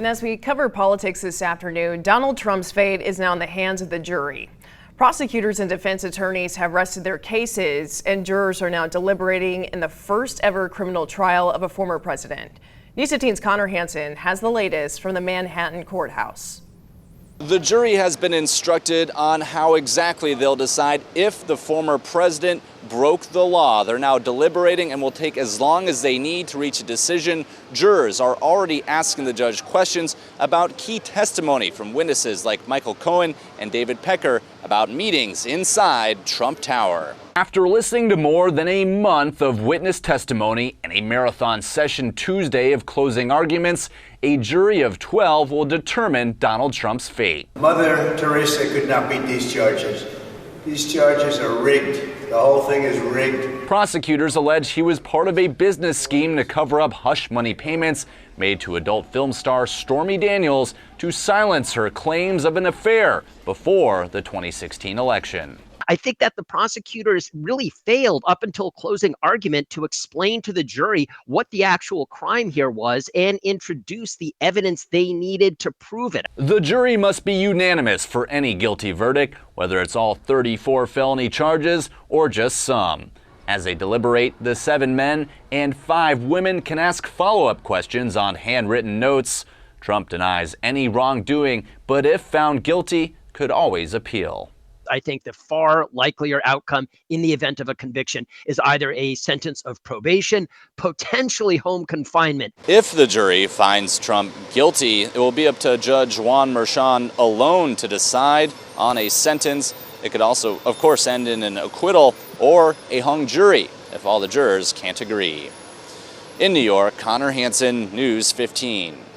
And as we cover politics this afternoon, Donald Trump's fate is now in the hands of the jury. Prosecutors and defense attorneys have rested their cases, and jurors are now deliberating in the first ever criminal trial of a former president. News 15's Connor Hansen has the latest from the Manhattan courthouse. The jury has been instructed on how exactly they'll decide if the former president broke the law. They're now deliberating and will take as long as they need to reach a decision. Jurors are already asking the judge questions about key testimony from witnesses like Michael Cohen and David Pecker about meetings inside Trump Tower. After listening to more than a month of witness testimony and a marathon session Tuesday of closing arguments, a jury of 12 will determine Donald Trump's fate. Mother Teresa could not beat these charges. These charges are rigged. The whole thing is rigged. Prosecutors allege he was part of a business scheme to cover up hush money payments made to adult film star Stormy Daniels to silence her claims of an affair before the 2016 election. I think that the prosecutors really failed up until closing argument to explain to the jury what the actual crime here was and introduce the evidence they needed to prove it. The jury must be unanimous for any guilty verdict, whether it's all 34 felony charges or just some. As they deliberate, the 7 men and 5 women can ask follow-up questions on handwritten notes. Trump denies any wrongdoing, but if found guilty, could always appeal. I think the far likelier outcome in the event of a conviction is either a sentence of probation, potentially home confinement. If the jury finds Trump guilty, it will be up to Judge Juan Merchan alone to decide on a sentence. It could also, of course, end in an acquittal or a hung jury if all the jurors can't agree. In New York, Connor Hansen, News 15.